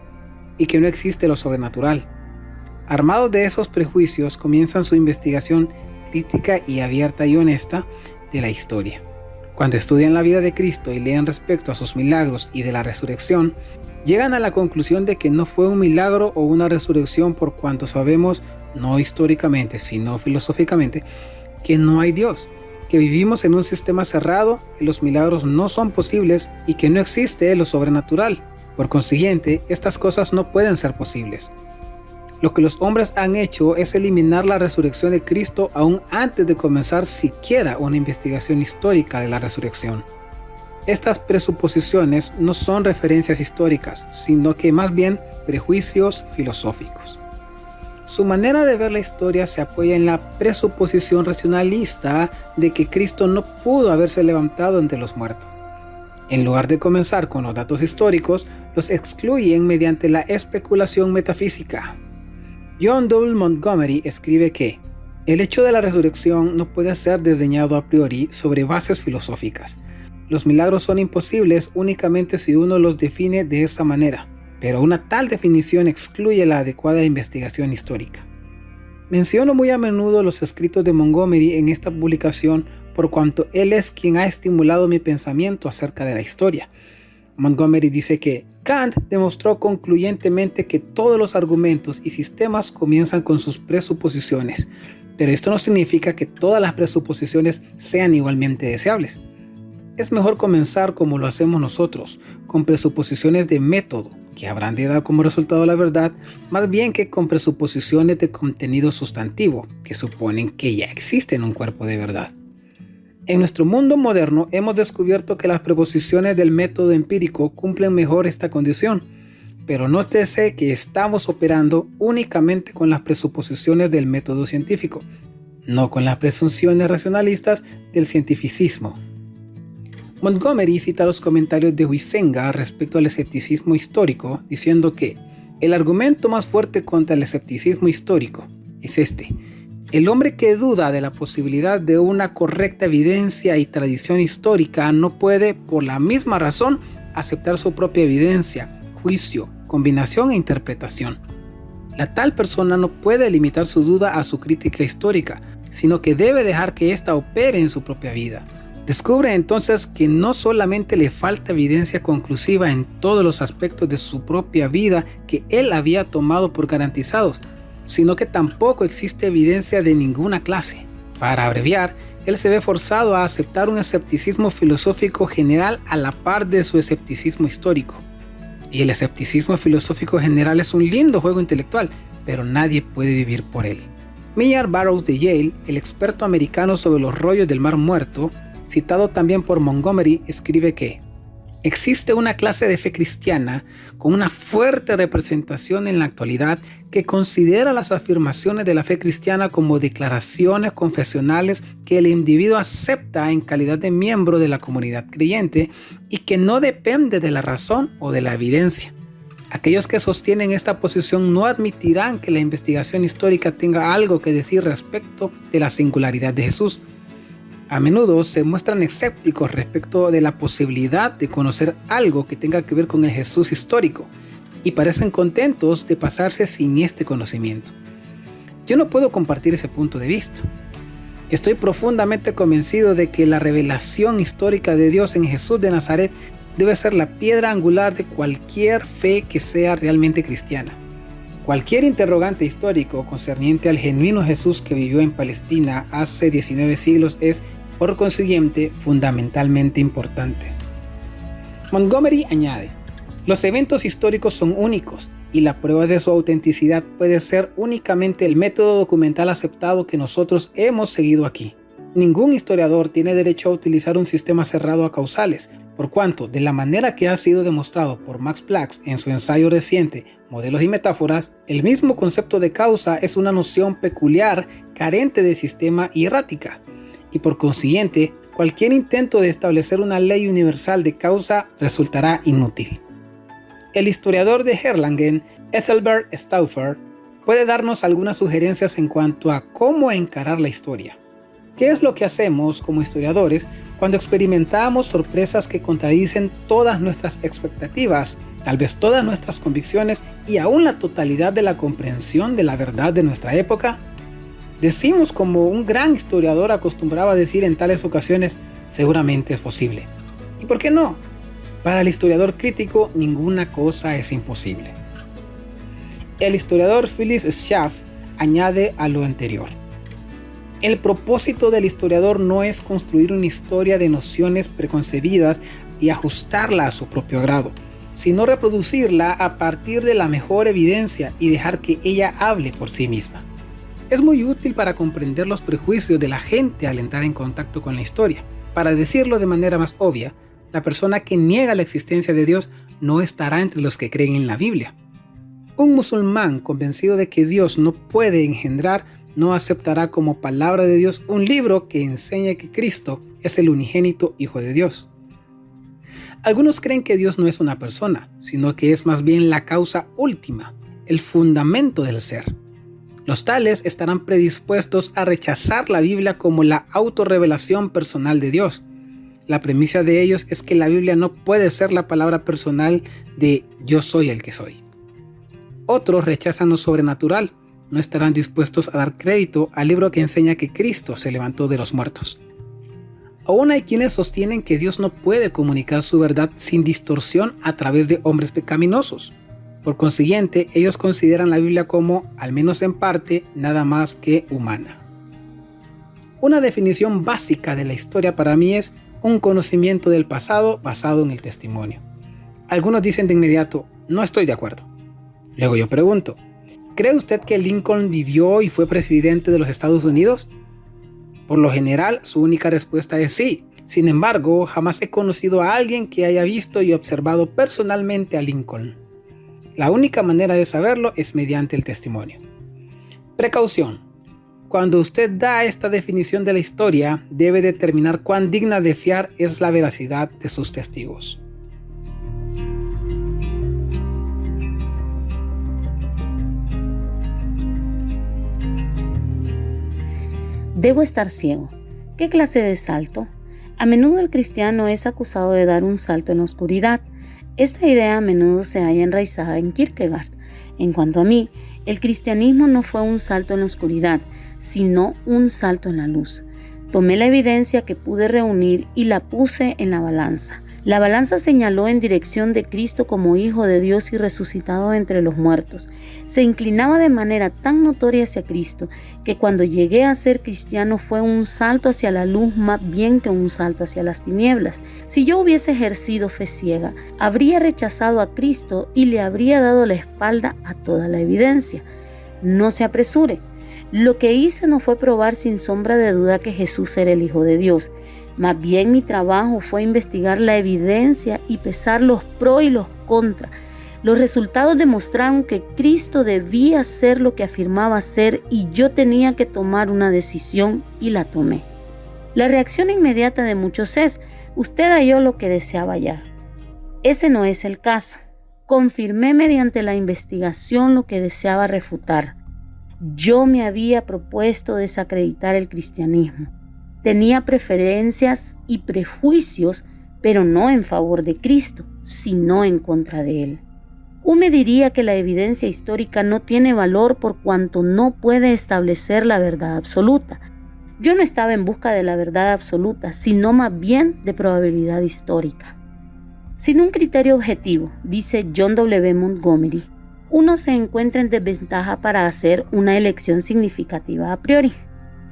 y que no existe lo sobrenatural. Armados de esos prejuicios, comienzan su investigación crítica y abierta y honesta de la historia. Cuando estudian la vida de Cristo y leen respecto a sus milagros y de la resurrección, llegan a la conclusión de que no fue un milagro o una resurrección por cuanto sabemos, no históricamente, sino filosóficamente, que no hay Dios, que vivimos en un sistema cerrado, que los milagros no son posibles y que no existe lo sobrenatural. Por consiguiente, estas cosas no pueden ser posibles. Lo que los hombres han hecho es eliminar la resurrección de Cristo aún antes de comenzar siquiera una investigación histórica de la resurrección. Estas presuposiciones no son referencias históricas, sino que más bien prejuicios filosóficos. Su manera de ver la historia se apoya en la presuposición racionalista de que Cristo no pudo haberse levantado entre los muertos. En lugar de comenzar con los datos históricos, los excluyen mediante la especulación metafísica. John W. Montgomery escribe que el hecho de la resurrección no puede ser desdeñado a priori sobre bases filosóficas. Los milagros son imposibles únicamente si uno los define de esa manera, pero una tal definición excluye la adecuada investigación histórica. Menciono muy a menudo los escritos de Montgomery en esta publicación por cuanto él es quien ha estimulado mi pensamiento acerca de la historia. Montgomery dice que Kant demostró concluyentemente que todos los argumentos y sistemas comienzan con sus presuposiciones, pero esto no significa que todas las presuposiciones sean igualmente deseables. Es mejor comenzar como lo hacemos nosotros, con presuposiciones de método, que habrán de dar como resultado la verdad, más bien que con presuposiciones de contenido sustantivo, que suponen que ya existe en un cuerpo de verdad. En nuestro mundo moderno hemos descubierto que las preposiciones del método empírico cumplen mejor esta condición, pero nótese que estamos operando únicamente con las presuposiciones del método científico, no con las presunciones racionalistas del cientificismo. Montgomery cita los comentarios de Huizenga respecto al escepticismo histórico, diciendo que el argumento más fuerte contra el escepticismo histórico es este: el hombre que duda de la posibilidad de una correcta evidencia y tradición histórica no puede, por la misma razón, aceptar su propia evidencia, juicio, combinación e interpretación. La tal persona no puede limitar su duda a su crítica histórica, sino que debe dejar que ésta opere en su propia vida. Descubre entonces que no solamente le falta evidencia conclusiva en todos los aspectos de su propia vida que él había tomado por garantizados, sino que tampoco existe evidencia de ninguna clase. Para abreviar, él se ve forzado a aceptar un escepticismo filosófico general a la par de su escepticismo histórico. Y el escepticismo filosófico general es un lindo juego intelectual, pero nadie puede vivir por él. Millard Barrows de Yale, el experto americano sobre los rollos del Mar Muerto, citado también por Montgomery, escribe que existe una clase de fe cristiana con una fuerte representación en la actualidad que considera las afirmaciones de la fe cristiana como declaraciones confesionales que el individuo acepta en calidad de miembro de la comunidad creyente y que no depende de la razón o de la evidencia. Aquellos que sostienen esta posición no admitirán que la investigación histórica tenga algo que decir respecto de la singularidad de Jesús. A menudo se muestran escépticos respecto de la posibilidad de conocer algo que tenga que ver con el Jesús histórico y parecen contentos de pasarse sin este conocimiento. Yo no puedo compartir ese punto de vista. Estoy profundamente convencido de que la revelación histórica de Dios en Jesús de Nazaret debe ser la piedra angular de cualquier fe que sea realmente cristiana. Cualquier interrogante histórico concerniente al genuino Jesús que vivió en Palestina hace 19 siglos es, por consiguiente, fundamentalmente importante. Montgomery añade: los eventos históricos son únicos y la prueba de su autenticidad puede ser únicamente el método documental aceptado que nosotros hemos seguido aquí. Ningún historiador tiene derecho a utilizar un sistema cerrado a causales, por cuanto, de la manera que ha sido demostrado por Max Planck en su ensayo reciente Modelos y Metáforas, el mismo concepto de causa es una noción peculiar, carente de sistema y errática, y por consiguiente, cualquier intento de establecer una ley universal de causa resultará inútil. El historiador de Erlangen, Ethelbert Stauffer, puede darnos algunas sugerencias en cuanto a cómo encarar la historia. ¿Qué es lo que hacemos como historiadores cuando experimentamos sorpresas que contradicen todas nuestras expectativas, tal vez todas nuestras convicciones y aún la totalidad de la comprensión de la verdad de nuestra época? Decimos, como un gran historiador acostumbraba a decir en tales ocasiones: seguramente es posible. ¿Y por qué no? Para el historiador crítico, ninguna cosa es imposible. El historiador Phyllis Schaff añade a lo anterior: el propósito del historiador no es construir una historia de nociones preconcebidas y ajustarla a su propio agrado, sino reproducirla a partir de la mejor evidencia y dejar que ella hable por sí misma. Es muy útil para comprender los prejuicios de la gente al entrar en contacto con la historia. Para decirlo de manera más obvia, la persona que niega la existencia de Dios no estará entre los que creen en la Biblia. Un musulmán convencido de que Dios no puede engendrar no aceptará como palabra de Dios un libro que enseña que Cristo es el unigénito Hijo de Dios. Algunos creen que Dios no es una persona, sino que es más bien la causa última, el fundamento del ser. Los tales estarán predispuestos a rechazar la Biblia como la autorrevelación personal de Dios. La premisa de ellos es que la Biblia no puede ser la palabra personal de yo soy el que soy. Otros rechazan lo sobrenatural. No estarán dispuestos a dar crédito al libro que enseña que Cristo se levantó de los muertos. Aún hay quienes sostienen que Dios no puede comunicar su verdad sin distorsión a través de hombres pecaminosos. Por consiguiente, ellos consideran la Biblia como, al menos en parte, nada más que humana. Una definición básica de la historia para mí es un conocimiento del pasado basado en el testimonio. Algunos dicen de inmediato: no estoy de acuerdo. Luego yo pregunto: ¿cree usted que Lincoln vivió y fue presidente de los Estados Unidos? Por lo general, su única respuesta es sí. Sin embargo, jamás he conocido a alguien que haya visto y observado personalmente a Lincoln. La única manera de saberlo es mediante el testimonio. Precaución. Cuando usted da esta definición de la historia, debe determinar cuán digna de fiar es la veracidad de sus testigos. Debo estar ciego. ¿Qué clase de salto? A menudo el cristiano es acusado de dar un salto en la oscuridad. Esta idea a menudo se halla enraizada en Kierkegaard. En cuanto a mí, el cristianismo no fue un salto en la oscuridad, sino un salto en la luz. Tomé la evidencia que pude reunir y la puse en la balanza. La balanza señaló en dirección de Cristo como Hijo de Dios y resucitado entre los muertos. Se inclinaba de manera tan notoria hacia Cristo que cuando llegué a ser cristiano fue un salto hacia la luz más bien que un salto hacia las tinieblas. Si yo hubiese ejercido fe ciega, habría rechazado a Cristo y le habría dado la espalda a toda la evidencia. No se apresure. Lo que hice no fue probar sin sombra de duda que Jesús era el Hijo de Dios. Más bien mi trabajo fue investigar la evidencia y pesar los pros y los contras. Los resultados demostraron que Cristo debía ser lo que afirmaba ser y yo tenía que tomar una decisión y la tomé. La reacción inmediata de muchos es: usted halló lo que deseaba hallar. Ese no es el caso. Confirmé mediante la investigación lo que deseaba refutar. Yo me había propuesto desacreditar el cristianismo. Tenía preferencias y prejuicios, pero no en favor de Cristo, sino en contra de Él. Hume diría que la evidencia histórica no tiene valor por cuanto no puede establecer la verdad absoluta. Yo no estaba en busca de la verdad absoluta, sino más bien de probabilidad histórica. Sin un criterio objetivo, dice John W. Montgomery, uno se encuentra en desventaja para hacer una elección significativa a priori.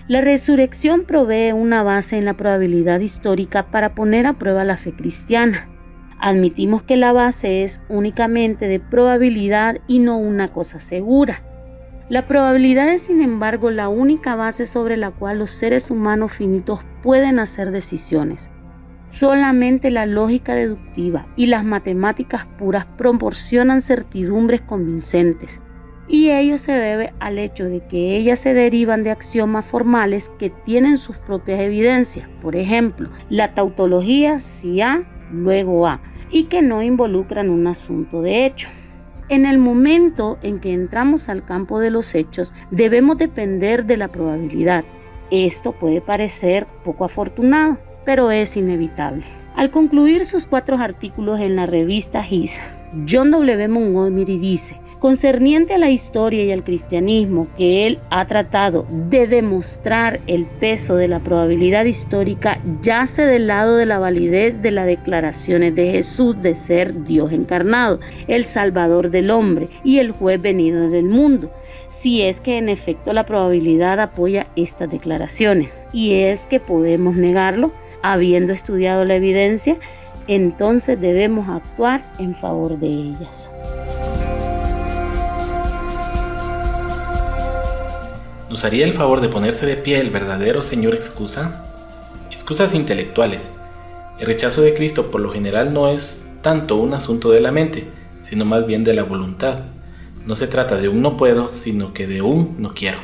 La resurrección provee una base en la probabilidad histórica para poner a prueba la fe cristiana. Admitimos que la base es únicamente de probabilidad y no una cosa segura. La probabilidad es, sin embargo, la única base sobre la cual los seres humanos finitos pueden hacer decisiones. Solamente la lógica deductiva y las matemáticas puras proporcionan certidumbres convincentes. Y ello se debe al hecho de que ellas se derivan de axiomas formales que tienen sus propias evidencias. Por ejemplo, la tautología, si A, luego A, y que no involucran un asunto de hecho. En el momento en que entramos al campo de los hechos, debemos depender de la probabilidad. Esto puede parecer poco afortunado, pero es inevitable. Al concluir sus 4 artículos en la revista His, John W. Montgomery dice: concerniente a la historia y al cristianismo, que él ha tratado de demostrar el peso de la probabilidad histórica, yace del lado de la validez de las declaraciones de Jesús de ser Dios encarnado, el Salvador del hombre y el juez venido del mundo, si es que en efecto la probabilidad apoya estas declaraciones. Y es que podemos negarlo, habiendo estudiado la evidencia, entonces debemos actuar en favor de ellas. ¿Nos haría el favor de ponerse de pie el verdadero señor excusa? Excusas intelectuales. El rechazo de Cristo por lo general no es tanto un asunto de la mente, sino más bien de la voluntad. No se trata de un no puedo, sino que de un no quiero.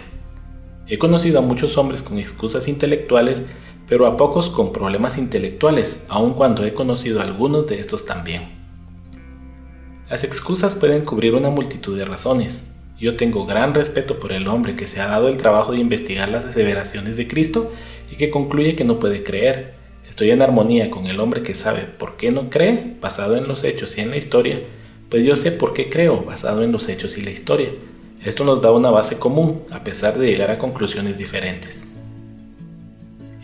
He conocido a muchos hombres con excusas intelectuales, pero a pocos con problemas intelectuales, aun cuando he conocido a algunos de estos también. Las excusas pueden cubrir una multitud de razones. Yo tengo gran respeto por el hombre que se ha dado el trabajo de investigar las aseveraciones de Cristo y que concluye que no puede creer. Estoy en armonía con el hombre que sabe por qué no cree, basado en los hechos y en la historia, pues yo sé por qué creo, basado en los hechos y la historia. Esto nos da una base común, a pesar de llegar a conclusiones diferentes.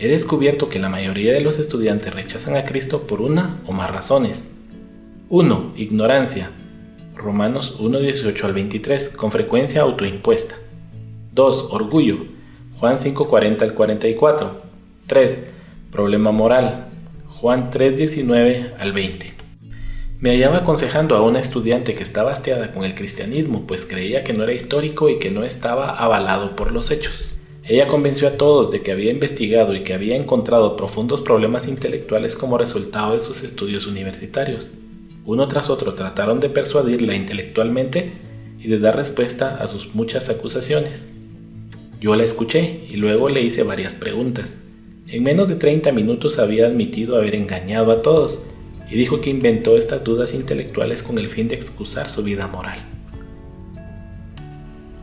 He descubierto que la mayoría de los estudiantes rechazan a Cristo por una o más razones. 1. Ignorancia. Romanos 1:18 al 23, con frecuencia autoimpuesta. 2. Orgullo. Juan 5:40 al 44. 3. Problema moral. Juan 3:19 al 20. Me hallaba aconsejando a una estudiante que estaba hastiada con el cristianismo, pues creía que no era histórico y que no estaba avalado por los hechos. Ella convenció a todos de que había investigado y que había encontrado profundos problemas intelectuales como resultado de sus estudios universitarios. Uno tras otro trataron de persuadirla intelectualmente y de dar respuesta a sus muchas acusaciones. Yo la escuché y luego le hice varias preguntas. En menos de 30 minutos había admitido haber engañado a todos y dijo que inventó estas dudas intelectuales con el fin de excusar su vida moral.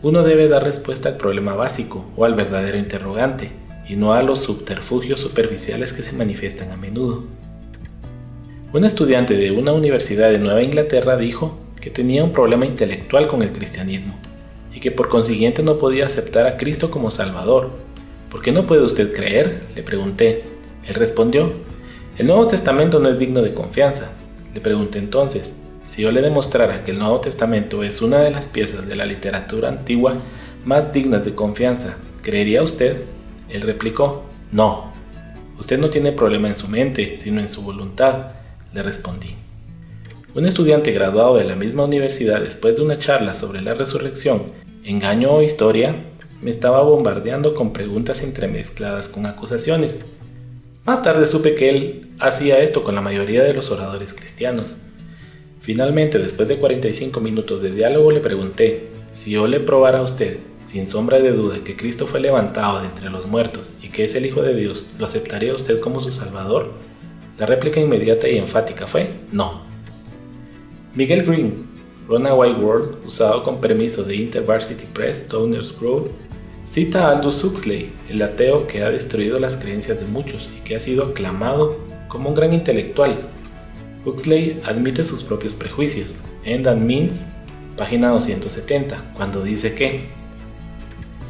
Uno debe dar respuesta al problema básico o al verdadero interrogante, y no a los subterfugios superficiales que se manifiestan a menudo. Un estudiante de una universidad de Nueva Inglaterra dijo que tenía un problema intelectual con el cristianismo y que por consiguiente no podía aceptar a Cristo como Salvador. ¿Por qué no puede usted creer?, le pregunté. Él respondió: el Nuevo Testamento no es digno de confianza. Le pregunté entonces: si yo le demostrara que el Nuevo Testamento es una de las piezas de la literatura antigua más dignas de confianza, ¿creería usted? Él replicó: no, usted no tiene problema en su mente, sino en su voluntad, le respondí. Un estudiante graduado de la misma universidad, después de una charla sobre la resurrección, engaño o historia, me estaba bombardeando con preguntas entremezcladas con acusaciones. Más tarde supe que él hacía esto con la mayoría de los oradores cristianos. Finalmente, después de 45 minutos de diálogo, le pregunté: si yo le probara a usted, sin sombra de duda, que Cristo fue levantado de entre los muertos y que es el Hijo de Dios, ¿lo aceptaría usted como su Salvador? La réplica inmediata y enfática fue: no. Miguel Green, Runaway World, usado con permiso de InterVarsity Press, Downers Grove, cita a Aldous Huxley, el ateo que ha destruido las creencias de muchos y que ha sido aclamado como un gran intelectual. Huxley admite sus propios prejuicios. End and Means, página 270, cuando dice que: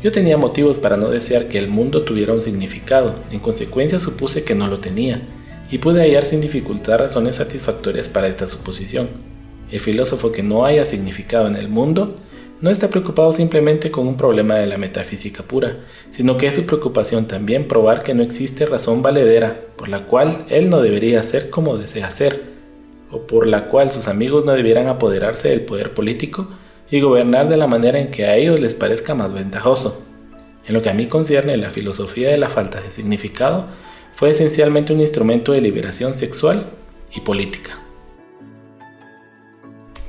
yo tenía motivos para no desear que el mundo tuviera un significado, en consecuencia supuse que no lo tenía, y pude hallar sin dificultad razones satisfactorias para esta suposición. El filósofo que no haya significado en el mundo no está preocupado simplemente con un problema de la metafísica pura, sino que es su preocupación también probar que no existe razón valedera por la cual él no debería ser como desea ser, o por la cual sus amigos no debieran apoderarse del poder político y gobernar de la manera en que a ellos les parezca más ventajoso. En lo que a mí concierne, la filosofía de la falta de significado fue esencialmente un instrumento de liberación sexual y política.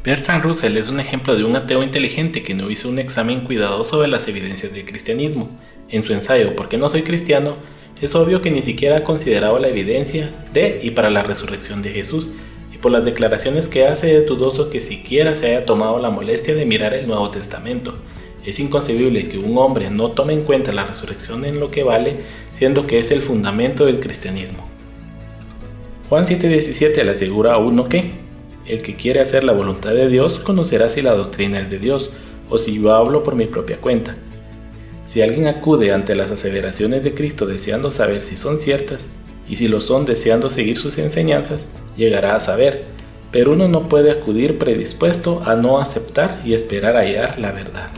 Bertrand Russell es un ejemplo de un ateo inteligente que no hizo un examen cuidadoso de las evidencias del cristianismo. En su ensayo ¿Por qué no soy cristiano?, es obvio que ni siquiera ha considerado la evidencia de y para la resurrección de Jesús, y por las declaraciones que hace es dudoso que siquiera se haya tomado la molestia de mirar el Nuevo Testamento. Es inconcebible que un hombre no tome en cuenta la resurrección en lo que vale, siendo que es el fundamento del cristianismo. Juan 7:17 le asegura a uno que el que quiere hacer la voluntad de Dios conocerá si la doctrina es de Dios o si yo hablo por mi propia cuenta. Si alguien acude ante las aseveraciones de Cristo deseando saber si son ciertas, y si lo son deseando seguir sus enseñanzas, llegará a saber, pero uno no puede acudir predispuesto a no aceptar y esperar hallar la verdad.